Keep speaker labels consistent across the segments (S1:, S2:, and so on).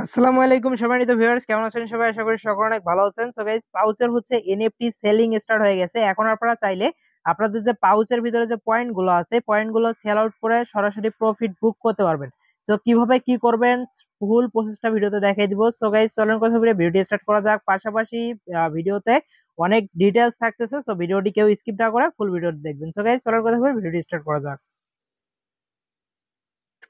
S1: আসসালামু আলাইকুম সম্মানিত ভিউয়ার্স, কেমন আছেন সবাই? আশা করি সকলে অনেক ভালো আছেন। সো গাইস, পাউচের হচ্ছে এনএফটি সেলিং স্টার্ট হয়ে গেছে। এখন আপনারা চাইলে আপনাদের যে পাউচের ভিতরে যে পয়েন্ট গুলো আছে, পয়েন্ট গুলো সেল আউট করে সরাসরি প্রফিট বুক করতে পারবেন। সো কিভাবে কি করবেন ফুল প্রসেসটা ভিডিওতে দেখিয়ে দিব। সো গাইস, চলুন কথা বলে ভিডিওটি স্টার্ট করা যাক। পাশাপাশি ভিডিওতে অনেক ডিটেইলস থাকতেছে, সো ভিডিওটি কেউ স্কিপ না করে ফুল ভিডিওটি দেখবেন। সো গাইস, চলুন কথা বলে ভিডিওটি স্টার্ট করা যাক।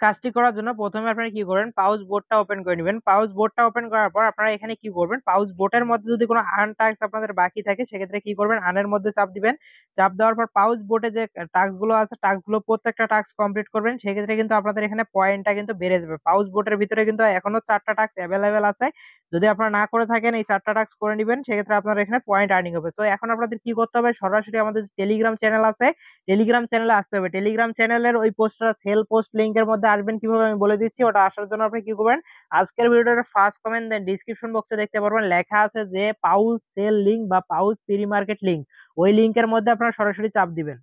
S1: কাজটি করার জন্য প্রথমে আপনারা কি করবেন, পাউচ বোর্ডটা ওপেন করে নেবেন। পাউচ বোর্ডটা ওপেন করার পর আপনারা এখানে কি করবেন, পাউচ বোর্ডের মধ্যে যদি কোনো আর্ন টাস্ক আপনাদের বাকি থাকে সেক্ষেত্রে কি করবেন, আর্নের মধ্যে চাপ দিবেন। চাপ দেওয়ার পর পাউচ বোর্ডে যে টাস্ক গুলো আছে, টাস্ক গুলো প্রত্যেকটা টাস্ক কমপ্লিট করবেন। সেক্ষেত্রে কিন্তু আপনাদের এখানে পয়েন্টটা কিন্তু বেড়ে যাবে। পাউচ বোর্ডের ভিতরে কিন্তু এখনো 4টা টাস্ক অ্যাভেলেবেল আছে। যদি আপনারা না করে থাকেন, এই 4টা টাস্ক করে নেবেন, সেক্ষেত্রে আপনার এখানে পয়েন্ট আর্নিং হবে। সো এখন আপনাদের কি করতে হবে, সরাসরি আমাদের টেলিগ্রাম চ্যানেল আছে, টেলিগ্রাম চ্যানেলে আসতে হবে। টেলিগ্রাম চ্যানেলের ওই পোস্টটা সেল পোস্ট লিংকের মধ্যে আসবেন কিভাবে আমি বলে দিচ্ছি। ওটা আসার জন্য আপনি কি করবেন, আজকের ভিডিওর ফার্স্ট কমেন্ট দেন ডিসক্রিপশন বক্সে দেখতে পারবেন লেখা আছে যে পাউচ সেল লিংক বা পাউচ প্রি মার্কেট লিংক। ওই লিংকের মধ্যে আপনারা সরাসরি চাপ দিবেন।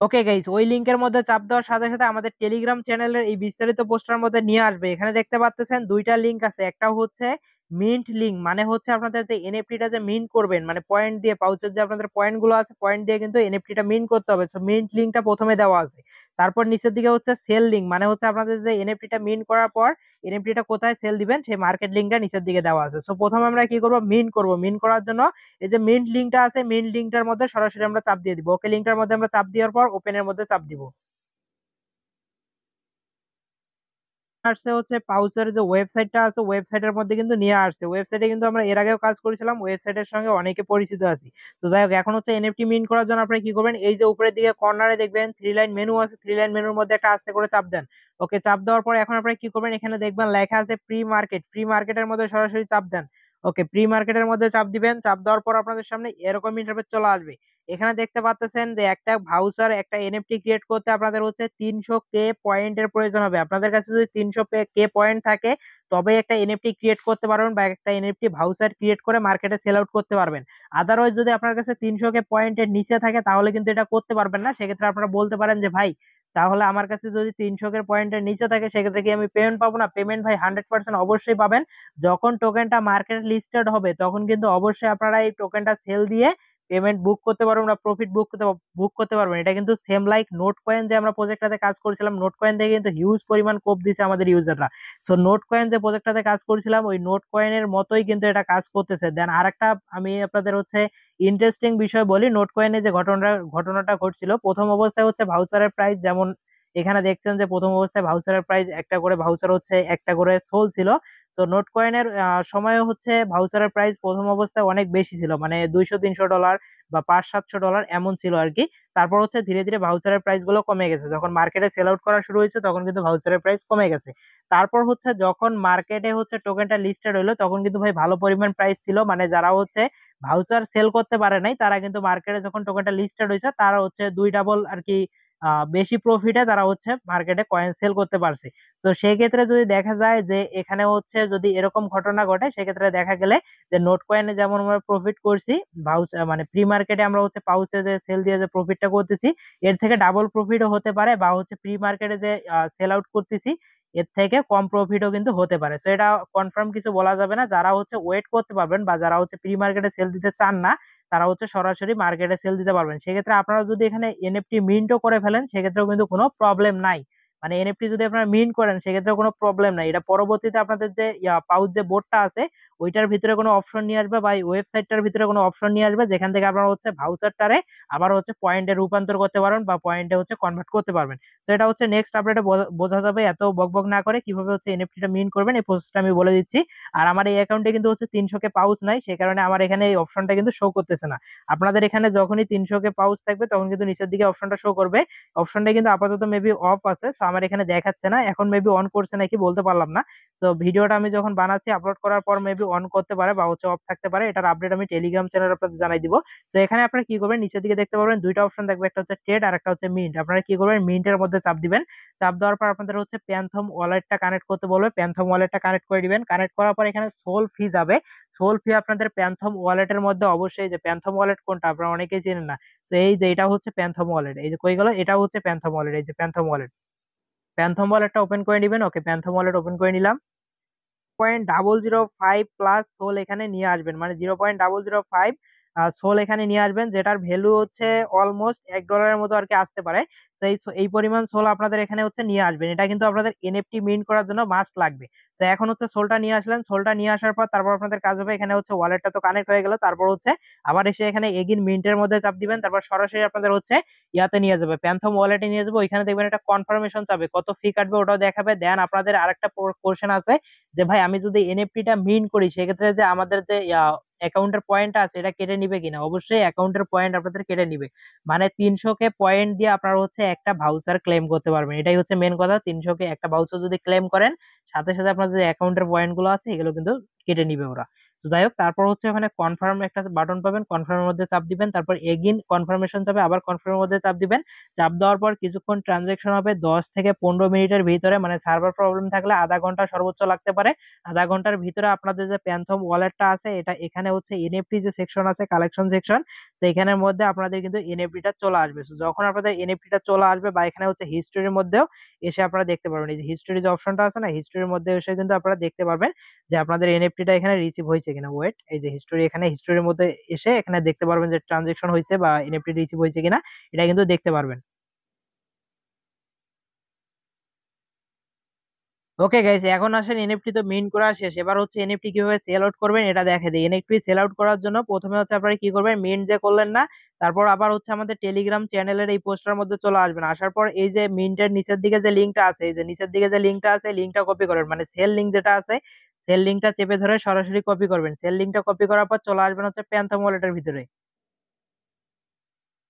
S1: ওকে গাইস, ওই লিংকের মধ্যে চাপ দেওয়ার সাথে সাথে আমাদের টেলিগ্রাম চ্যানেলের এই বিস্তারিত পোস্টার মধ্যে নিয়ে আসবে। এখানে দেখতে পাচ্ছেন দুইটা লিংক আছে। একটা হচ্ছে মিন্ট লিংক, মানে হচ্ছে আপনাদের যে এনএফটিটা যে মিন্ট করবেন, মানে পয়েন্ট দিয়ে পাউচের যে আপনাদের পয়েন্ট গুলো আছে, পয়েন্ট দিয়ে কিন্তু এনএফটিটা মিন্ট করতে হবে। সো মিন্ট লিংকটা প্রথমে দেওয়া আছে। তারপর নিচের দিকে হচ্ছে সেল লিংক, মানে হচ্ছে আপনাদের যে এনএফটিটা মিন্ট করার পর এনএফটিটা কোথায় সেল দিবেন সেই মার্কেট লিংকটা নিচের দিকে দেওয়া আছে। সো প্রথমে আমরা কি করব, মিন্ট করব। মিন্ট করার জন্য এই যে মিন্ট লিংকটা আছে, মিন্ট লিংকটার মধ্যে সরাসরি আমরা চাপ দিয়ে দিব। ওকে লিংকটার মধ্যে আমরা চাপ দেওয়ার পর ওপেনের মধ্যে চাপ দিব। আসছে হচ্ছে পাউচের যে ওয়েবসাইটটা আছে, ওয়েবসাইটের মধ্যে কিন্তু নিয়ে আসছে। ওয়েবসাইটে কিন্তু আমরা এর আগেও কাজ করেছিলাম, ওয়েবসাইটের সঙ্গে অনেকে পরিচিত আছি। তো যাই হোক, এখন হচ্ছে এনএফটি মিন্ট করার জন্য আপনি কি করবেন, এই যে উপরের দিকে কর্নারে দেখবেন থ্রি লাইন মেনু আছে, থ্রি লাইন মেনুর মধ্যে একটা আস্তে করে চাপ দেন। ওকে, চাপ দেওয়ার পর এখন আপনি কি করবেন, এখানে দেখবেন লেখা আছে প্রি মার্কেট। প্রি মার্কেটের মধ্যে সরাসরি চাপ দেন। ওকে, প্রি মার্কেটের মধ্যে চাপ দিবেন। চাপ দেওয়ার পর আপনাদের সামনে এরকম ইন্টারফেস চলে আসবে। এখানে দেখতে পাচ্ছেন যে একটা ভাউচার, একটা এনএফটি ক্রিয়েট করতে আপনাদের হচ্ছে 300 কে পয়েন্টের প্রয়োজন হবে। আপনাদের কাছে যদি 300 কে পয়েন্ট থাকে তবে একটা এনএফটি ক্রিয়েট করতে পারবেন বা একটা এনএফটি ভাউচার ক্রিয়েট করে মার্কেটে সেল আউট করতে পারবেন। আদারওয়াইজ যদি আপনার কাছে 300 কে পয়েন্টের নিচে থাকে তাহলে কিন্তু এটা করতে পারবেন না। সেক্ষেত্রে আপনারা বলতে পারেন যে ভাই, তাহলে আমার কাছে যদি 300 কে পয়েন্টের নিচে থাকে সেক্ষেত্রে কি আমি পেমেন্ট পাবো না? পেমেন্ট ভাই 100% অবশ্যই পাবেন। যখন টোকেনটা মার্কেট লিস্টেড হবে তখন কিন্তু অবশ্যই আপনারা এই টোকেনটা সেল দিয়ে পেমেন্ট বুক করতে পারবেন বা প্রফিট বুক করতে পারবেন। এটা কিন্তু সেম লাইক নোট কয়েন যে আমরা প্রজেক্টটাতে কাজ করেছিলাম, নোট কয়েন থেকে কিন্তু হিউজ পরিমাণ কোপ দিছে আমাদের ইউজাররা। সো নোট কয়েন যে প্রজেক্টটাতে কাজ করেছিলাম ওই নোট কয়েনের মতোই কিন্তু এটা কাজ করতেছে। দেন আরেকটা আমি আপনাদের হচ্ছে ইন্টারেস্টিং বিষয় বলি, নোট কয়েনে যে ঘটনাটা ঘটছিল, প্রথম অবস্থায় হচ্ছে ভাউচারের প্রাইস যেমন এখানে দেখছেন যে প্রথম অবস্থায় ভাউচারের প্রাইস একটা করে ভাউচার হচ্ছে একটা করে সোল ছিল। সো নোট কয়েনের সময় হচ্ছে ভাউচারের প্রাইস প্রথম অবস্থায় অনেক বেশি ছিল, মানে $200-300 বা $500-700 এমন ছিল আর কি। তারপর হচ্ছে ধীরে ধীরে ভাউচারের প্রাইস গুলো কমে গেছে। যখন মার্কেটে সেল আউট করা শুরু হয়েছে তখন কিন্তু ভাউচারের প্রাইস কমে গেছে। তারপর হচ্ছে যখন মার্কেটে হচ্ছে টোকেনটা লিস্টেড হলো তখন কিন্তু ভাই ভালো পরিমাণ প্রাইস ছিল, মানে যারা হচ্ছে ভাউচার সেল করতে পারে নাই তারা কিন্তু মার্কেটে যখন টোকেনটা লিস্টেড হয়েছে তারা হচ্ছে দুই ডাবল আর কি বেশি প্রফিটে তারা হচ্ছে মার্কেটে কয়েন সেল করতে পারছে। তো সেই ক্ষেত্রে যদি দেখা যায় যে এখানে হচ্ছে যদি এরকম ঘটনা ঘটে সেক্ষেত্রে দেখা গেলে যে নোট কয়েনে যেমন আমরা প্রফিট করছি, ভাউচ মানে প্রি মার্কেটে আমরা হচ্ছে পাউচে যে সেল দিয়ে যে প্রফিটটা করতেছি এর থেকে ডাবল প্রফিটও হতে পারে, বা হচ্ছে প্রি মার্কেটে যে সেল আউট করতেছি এর থেকে কম প্রফিটও কিন্তু হতে পারে। তো এটা কনফার্ম কিছু বলা যাবে না। যারা হচ্ছে ওয়েট করতে পারবেন বা যারা হচ্ছে প্রি মার্কেটে সেল দিতে চান না তারা হচ্ছে সরাসরি মার্কেটে সেল দিতে পারবেন। সেক্ষেত্রে আপনারা যদি এখানে এনএফটি মিন্টও করে ফেলেন সেক্ষেত্রেও কিন্তু কোনো প্রবলেম নাই। মানে এনএফটি যদি আপনারা মিন্ট করেন সেক্ষেত্রে কোনো প্রবলেম নাই। এটা পরবর্তীতে আপনাদের যে পাউচ যে বোর্ডটা আছে ওইটার ভিতরে কোনো অপশন নিয়ে আসবে বা এই ওয়েবসাইটটার ভিতরে কোনো অপশন নিয়ে আসবে যেখান থেকে আপনারা হচ্ছে ভাউচারটারে আবার হচ্ছে পয়েন্টে রূপান্তর করতে পারবেন বা পয়েন্টে হচ্ছে কনভার্ট করতে পারবেন। তো এটা হচ্ছে নেক্সট আপডেটে বোঝা যাবে। এত বকবক না করে কিভাবে হচ্ছে এনএফটিটা মিন্ট করবেন এই প্রসেসটা আমি বলে দিচ্ছি। আর আমার এই অ্যাকাউন্টে কিন্তু হচ্ছে 300 কে পাউচ নাই, সেই কারণে আমার এখানে এই অপশনটা কিন্তু শো করতেছে না। আপনাদের এখানে যখনই 300 কে পাউচ থাকবে তখন কিন্তু নিচের দিকে অপশনটা শো করবে। অপশনটা কিন্তু আপাতত মেবি অফ আছে, সো আমার এখানে দেখাচ্ছে না। এখন মেবি অন করছে নাকি বলতে পারলাম না। সো ভিডিওটা আমি যখন বানাচ্ছি আপলোড করার পর মেবি অন করতে পারে বা হচ্ছে অফ থাকতে পারে। এটার আপডেট আমি টেলিগ্রাম চ্যানেলে আপনাদের জানাই দিব। সো এখানে আপনারা কি করবেন, নিচের দিকে দেখতে পাবেন দুইটা অপশন থাকবে, একটা হচ্ছে ট্রেড আর একটা হচ্ছে মিন্ট। আপনারা কি করবেন, মিন্টের মধ্যে চাপ দিবেন। চাপ দেওয়ার পর আপনাদের হচ্ছে প্যানথম ওয়ালেটটা কানেক্ট করতে বলবে, প্যানথম ওয়ালেটটা কানেক্ট করে দিবেন। কানেক্ট করার পর এখানে সোল ফি যাবে। সোল ফি আপনাদের প্যানথম ওয়ালেটের মধ্যে অবশ্যই, যে প্যানথম ওয়ালেট কোনটা আপনারা অনেকেই চেনেন না। তো এই যে এটা হচ্ছে প্যানথম ওয়ালেট, এই যে কই গেল, এটা হচ্ছে প্যানথম ওয়ালেট, এই যে প্যানথম ওয়ালেট। প্যান্থম ওয়ালেটটা ওপেন করে নিবেন। ওকে, প্যান্থম ওয়ালেট ওপেন করে নিলাম। 0.005 প্লাস সোল এখানে নিয়ে আসবেন, মানে 0.005 সোল এখানে নিয়ে আসবেন, যেটার ভ্যালু হচ্ছে অলমোস্ট $1 মতো আর কি আসতে পারে। সেই এই পরিমাণ সোল আপনাদের এখানে হচ্ছে নিয়ে আসবেন। এটা কিন্তু আপনাদের এনএফটি মিন্ট করার জন্য মাস্ট লাগবে। তো এখন হচ্ছে সোলটা নিয়ে আসলেন। সোলটা নিয়ে আসার পর তারপর আপনাদের কাজ হবে, এখানে হচ্ছে ওয়ালেটটা তো কানেক্ট হয়ে গেল, তারপর হচ্ছে আবার এসে এখানে এগিন মিন্টের মধ্যে চাপ দিবেন, তারপর সরাসরি আপনাদের হচ্ছে ইয়াতে নিয়ে যাবে, প্যান্থম ওয়ালেটে নিয়ে যাবে। ওইখানে দেখবেন একটা কনফার্মেশন চাবে, কত ফি কাটবে ওটাও দেখাবে। দেন আপনাদের আরেকটা পোর্শন আছে যে ভাই আমি যদি এনএফটিটা মিন্ট করি সেক্ষেত্রে যে আমাদের যে অ্যাকাউন্টের পয়েন্ট আছে এটা কেটে নিবে কিনা। অবশ্যই অ্যাকাউন্টের পয়েন্ট আপনাদের কেটে নিবে, মানে 300 কে পয়েন্ট দিয়ে আপনারা হচ্ছে একটা ভাউচার ক্লেম করতে পারবেন। এটাই হচ্ছে মেন কথা, 300 কে একটা ভাউচার যদি ক্লেম করেন সাথে সাথে আপনার যে অ্যাকাউন্টের পয়েন্ট গুলো আছে এগুলো কিন্তু কেটে নিবে ওরা। তো যাই হোক, তারপর হচ্ছে ওখানে কনফার্ম একটা বাটন পাবেন, কনফার্মের মধ্যে চাপ দিবেন, তারপর এগিন কনফার্মেশন যাবে, আবার কনফার্মের মধ্যে চাপ দিবেন। চাপ দেওয়ার পর কিছুক্ষণ ট্রানজেকশন হবে, 10 থেকে 15 মিনিটের ভিতরে, মানে সার্ভার প্রবলেম থাকলে আধা ঘন্টা সর্বোচ্চ লাগতে পারে। আধা ঘন্টার ভিতরে আপনাদের যে প্যান্থম ওয়ালেটটা আছে এটা এখানে হচ্ছে এনএফটি যে সেকশন আছে, কালেকশন সেকশন, সেইখানের মধ্যে আপনাদের কিন্তু এনএফটিটা চলে আসবে। So, যখন আপনাদের এনএফটিটা চলে আসবে বা এখানে হচ্ছে হিস্টোরির মধ্যেও এসে আপনারা দেখতে পারবেন, এই যে হিস্টোরি যে অপশনটা আছে না, হিস্টোরির মধ্যে এসে কিন্তু আপনারা দেখতে পারবেন যে আপনাদের এনএফটিটা এখানে রিসিভ হয়েছে কিনা। ওয়েট, এই যে হিস্টোরি, এখানে হিস্টোরির মধ্যে এসে এখানে দেখতে পারবেন যে ট্রানজেকশন হয়েছে বা এনএফটি রিসিভ হয়েছে কিনা, এটা কিন্তু দেখতে পারবেন। ওকে গাইস, এখন আসেন এনএফটি তো মিন্ট করা শেষ, এবার হচ্ছে এনএফটি কিভাবে সেল আউট করবেন এটা দেখে দিই। এনএফটি সেল আউট করার জন্য প্রথমে হচ্ছে আপনারা কি করবেন, মিন্ট যে করলেন না, তারপর আবার হচ্ছে আমাদের টেলিগ্রাম চ্যানেলের এই পোস্টার মধ্যে চলে আসবেন। আসার পর এই যে মিন্টের নিচের দিকে যে লিঙ্কটা আছে, এই যে নিচের দিকে যে লিঙ্কটা আছে, লিঙ্কটা কপি করবেন, মানে সেল লিঙ্ক যেটা আছে সেল লিঙ্কটা চেপে ধরে সরাসরি কপি করবেন। সেল লিঙ্কটা কপি করার পর চলে আসবেন হচ্ছে প্যান্থম ওয়ালেটের ভিতরে।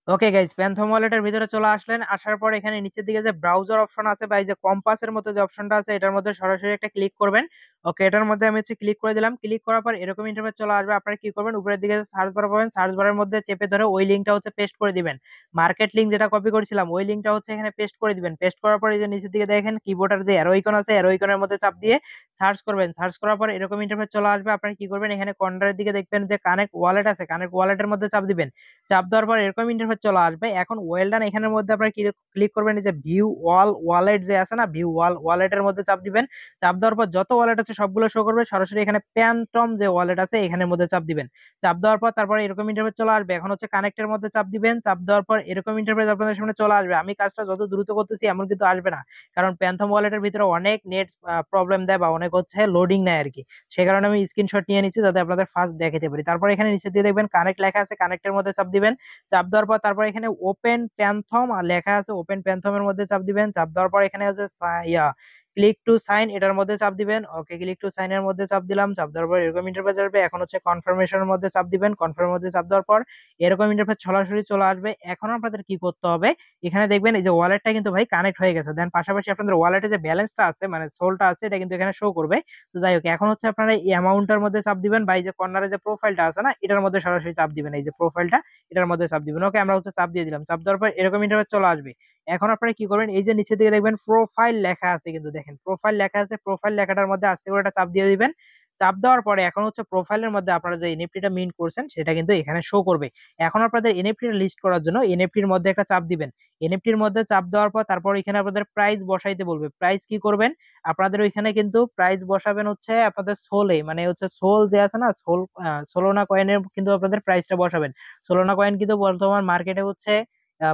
S1: ওকে গাইস, প্যান্থম ওয়ালেটের ভিতরে চলে আসলেন। আসার পর এখানে নিচের দিকে যে ব্রাউজার অপশন আছে বা এই যে কম্পাসের মতো যে অপশনটা আছে এটার মধ্যে সরাসরি একটা ক্লিক করবেন। ওকে, এটার মধ্যে আমি হচ্ছে ক্লিক করে দিলাম। ক্লিক করার পর এরকম ইন্টারফেস চলে আসবে। আপনারা কি করবেন, উপরের দিকে সার্চ বার পাবেন, সার্চ বারের মধ্যে চেপে ধরে ওই লিঙ্কটা হচ্ছে পেস্ট করে দিবেন। মার্কেট লিঙ্ক যেটা কপি করেছিলাম ওই লিঙ্কটা হচ্ছে এখানে পেস্ট করে দিবেন। পেস্ট করার পর এই যে নিচের দিকে দেখেন কিবোর্ডের যে অ্যারো আইকন আছে, অ্যারো আইকনের মধ্যে চাপ দিয়ে সার্চ করবেন। সার্চ করার পর এরকম ইন্টারফেস চলে আসবে। আপনারা কি করবেন, এখানে কর্নারের দিকে দেখবেন যে কানেক্ট ওয়ালেট আছে, কানেক্ট ওয়ালেটের মধ্যে চাপ দিবেন। চাপ দেওয়ার পর এরকম ইন্টারফেস চলে আসবে। এখন ওয়েল ডান এখানের মধ্যে আপনারা ক্লিক করবেন, এই যে ভিউ ওয়াল ওয়ালেট যে আছে না, ভিউ ওয়াল ওয়ালেটের মধ্যে চাপ দিবেন। চাপ দেওয়ার পর যত ওয়ালেট আছে সবগুলো শো করবে। সরাসরি এখানে প্যান্টম যে ওয়ালেট আছে এখানের মধ্যে চাপ দিবেন। চাপ দেওয়ার পর তারপরে এরকম ইন্টারফেস চলে আসবে। এখন হচ্ছে কানেক্টের মধ্যে চাপ দিবেন। চাপ দেওয়ার পর এরকম ইন্টারফেস আপনাদের সামনে চলে আসবে। আমি কাজটা যত দ্রুত করতেছি এমন কিন্তু আসবে না, কারণ প্যান্থম ওয়ালেটের ভিতরে অনেক নেট প্রবলেম দেয় বা অনেক হচ্ছে লোডিং নেয় আর কি। সে কারণে আমি স্ক্রিনশট নিয়ে নিচ্ছি যাতে আপনাদের ফার্স্ট দেখাতে পারি। তারপর এখানে নিচে দিয়ে দেখবেন কানেক্ট লেখা আছে, কানেক্টের মধ্যে চাপ দিবেন। চাপ দেওয়ার পর তারপর এখানে ওপেন প্যান্থম আর লেখা আছে, ওপেন প্যান্থমের মধ্যে চাপ দিবেন। চাপ দেওয়ার পর এখানে হচ্ছে ক্লিক টু সাইন, এটার মধ্যে চাপ দিবেন। ওকে, ক্লিক টু সাইন এর মধ্যে চাপ দিলাম। চাপ দেওয়ার পর এরকম ইন্টারফেস আসবে। এখন হচ্ছে কনফার্মেশনের মধ্যে চাপ দিবেন। কনফার্মের মধ্যে চাপ দেওয়ার পর এরকম ইন্টারফেস সরাসরি চলে আসবে। এখন আপনাদের কি করতে হবে, এখানে দেখবেন এই যে ওয়ালেটটা কিন্তু ভাই কানেক্ট হয়ে গেছে। দেন পাশাপাশি আপনাদের ওয়ালেটে যে ব্যালেন্সটা আছে মানে সোলটা আছে এটা কিন্তু এখানে শো করবে। তো যাই হোক, এখন হচ্ছে আপনারা এই অ্যামাউন্টের মধ্যে চাপ দিবেন বা এই যে কর্নারে যে প্রোফাইলটা আছে না এটার মধ্যে সরাসরি চাপ দিবেন, এই যে প্রোফাইলটা এটার মধ্যে চাপ দিবেন। ওকে, আমরা হচ্ছে চাপ দিয়ে দিলাম। চাপ দেওয়ার পর এরকম ইন্টারফেস চলে আসবে। এখন আপনারা কি করবেন, এই যে নিচের দিকে দেখবেন প্রোফাইল লেখা আছে, কিন্তু দেখেন প্রোফাইল লেখা আছে, প্রোফাইল লেখাটার মধ্যে আস্তে করে একটা চাপ দিয়ে দিবেন। চাপ দেওয়ার পরে এখন হচ্ছে প্রোফাইলের মধ্যে আপনারা যে এনএফটিটা মিন্ট করছেন সেটা কিন্তু এখানে শো করবে। এখন আপনাদের এনএফটি লিস্ট করার জন্য এনএফটির মধ্যে একটা চাপ দিবেন। এনএফটির মধ্যে চাপ দেওয়ার পর তারপর এখানে আপনাদের প্রাইস বসাইতে বলবে। প্রাইস কি করবেন, আপনাদের ওইখানে কিন্তু প্রাইস বসাবেন হচ্ছে আপনাদের সোলে, মানে হচ্ছে সোল যে আছে না, সোল সোলোনা কয়েনের কিন্তু আপনাদের প্রাইসটা বসাবেন। সোলোনা কয়েন কিন্তু বর্তমান মার্কেটে হচ্ছে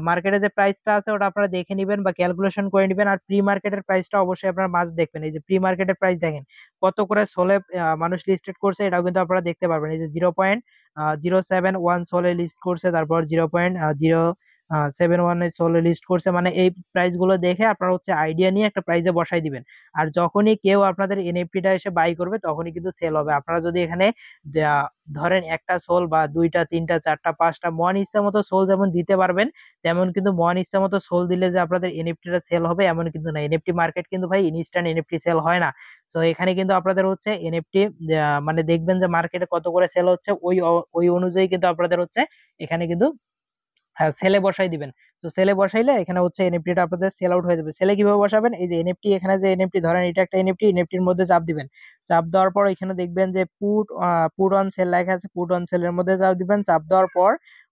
S1: মার্কেটে যে প্রাইসটা আছে ওটা আপনারা দেখে নিবেন বা ক্যালকুলেশন করে নিবেন। আর প্রি মার্কেটের প্রাইসটা অবশ্যই আপনারা মাস্ট দেখবেন। এই যে প্রি মার্কেটের প্রাইস দেখেন কত করে সোলে মানুষ লিস্টেড করছে, এটাও কিন্তু আপনারা দেখতে পারবেন। এই যে 0.071 সোলে লিস্ট করছে, তারপর 0.071 সোলে লিস্ট করছে, মানে এই প্রাইস গুলো দেখে আপনারা হচ্ছে আইডিয়া নিয়ে একটা প্রাইসে বসাই দিবেন। আর যখনই কেউ আপনাদের এনএফটিটা এসে বাই করবে তখনই কিন্তু সেল হবে। আপনারা যদি এখানে ধরেন একটা সোল বা দুইটা তিনটা চারটা পাঁচটা মন ইচ্ছা মতো সোল যেমন দিতে পারবেন, তেমন কিন্তু মন ইচ্ছা মতো সোল দিলে যে আপনাদের এনএফটিটা সেল হবে এমন কিন্তু না। এনএফটি মার্কেট কিন্তু ভাই ইনস্ট্যান্ট এনএফটি সেল হয় না। তো এখানে কিন্তু আপনাদের হচ্ছে এনএফটি মানে দেখবেন যে মার্কেটে কত করে সেল হচ্ছে ওই ওই অনুযায়ী কিন্তু আপনাদের হচ্ছে এখানে কিন্তু সেলে বসাই দিবেন। তো সেলে বসাইলে এখানে হচ্ছে এনএফটি টা আপনাদের সেল আউট হয়ে যাবে। সেলে কিভাবে বসাবেন, এই যে এনএফটি, এখানে যে এনএফটি ধরেন এটা একটা এনএফটি, এনএফটির মধ্যে চাপ দিবেন। চাপ দেওয়ার পর এখানে দেখবেন যে পুট অন সেল লেখা আছে, পুট অন সেলের মধ্যে চাপ দিবেন। চাপ দেওয়ার পর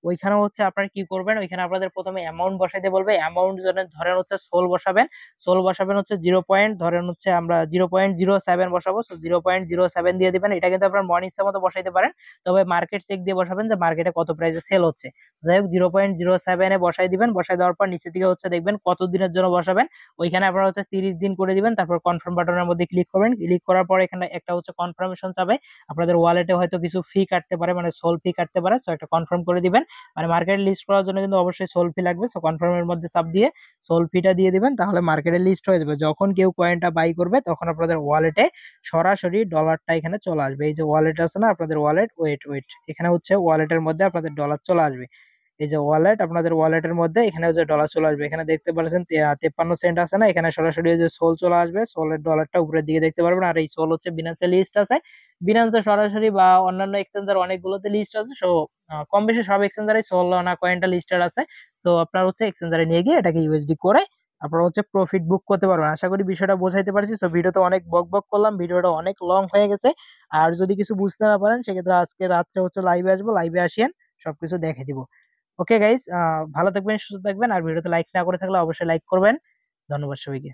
S1: ওইখানে হচ্ছে আপনারা কি করবেন, ওইখানে আপনাদের প্রথমে অ্যামাউন্ট বসাইতে বলবে। অ্যামাউন্ট ধরেন হচ্ছে সোল বসাবেন। সোল বসাবেন হচ্ছে 0 পয়েন্ট, ধরেন হচ্ছে আমরা 0.07 বসাবো, 0.07 দিয়ে দিবেন। এটা কিন্তু আপনার মর্নিং এর মতো বসাইতে পারেন, তবে মার্কেট চেক দিয়ে বসাবেন যে মার্কেটে কত প্রাইসে সেল হচ্ছে। যাই হোক 0.07 এ বসাই দিবেন। বসাই দেওয়ার পর নিচে দিকে হচ্ছে দেখবেন কত দিনের জন্য বসাবেন, ওইখানে আপনারা হচ্ছে 30 দিন করে দিবেন। তারপর কনফার্ম বাটনের মধ্যে ক্লিক করবেন। ক্লিক করার পর এখানে একটা হচ্ছে কনফার্মেশন চাবে, আপনাদের ওয়ালেটে হয়তো কিছু ফি কাটতে পারে, মানে সোল ফি কাটতে পারে, সো একটা কনফার্ম করে দিবেন। মানে মার্কেটে লিস্ট করার জন্য কিন্তু অবশ্যই সোল ফি লাগবে, সো কনফার্মের মধ্যে চাপ দিয়ে সোল ফিটা দিয়ে দিবেন, তাহলে মার্কেটে লিস্ট হয়ে যাবে। যখন কেউ কয়েনটা বাই করবে তখন আপনাদের ওয়ালেটে সরাসরি ডলারটা এখানে চলে আসবে। এই যে ওয়ালেট আছে না আপনাদের ওয়ালেট, ওয়েট ওয়েট, এখানে হচ্ছে ওয়ালেটের মধ্যে আপনাদের ডলার চলে আসবে। এই যে ওয়ালেট, আপনাদের ওয়ালেটের মধ্যে এখানে যে ডলার চলে আসবে, এখানে দেখতে পাচ্ছেন 53 সেন্ট আছে না, এখানে সরাসরি যে সোল চলে আসবে। সোলের ডলারটা উপরের দিকে দেখতে পারবেন। আর এই সোল হচ্ছে বিনান্সে লিস্ট আছে, বিনান্সে সরাসরি বা অন্যান্য এক্সচেঞ্জার অনেকগুলোতে লিস্ট আছে। সো কম বেশি সব এক্সচেঞ্জারে সোলানা কয়েনটা লিস্টেড আছে। সো আপনার হচ্ছে এক্সচেঞ্জারে নিয়ে গিয়ে এটাকে ইউএসডি করে আপনারা হচ্ছে প্রফিট বুক করতে পারবেন। আশা করি বিষয়টা বোঝাইতে পারছি। সো ভিডিওতে অনেক বক বক করলাম, ভিডিওটা অনেক লং হয়ে গেছে। আর যদি কিছু বুঝতে না পারেন সেক্ষেত্রে আজকে রাত্রে হচ্ছে লাইভে আসবো, লাইভে আসিয়েন সবকিছু দেখে দিব। ওকে গাইস, ভালো থাকবেন, সুস্থ থাকবেন। আর ভিডিওতে লাইক না করে থাকলে অবশ্যই লাইক করবেন। ধন্যবাদ সবাইকে।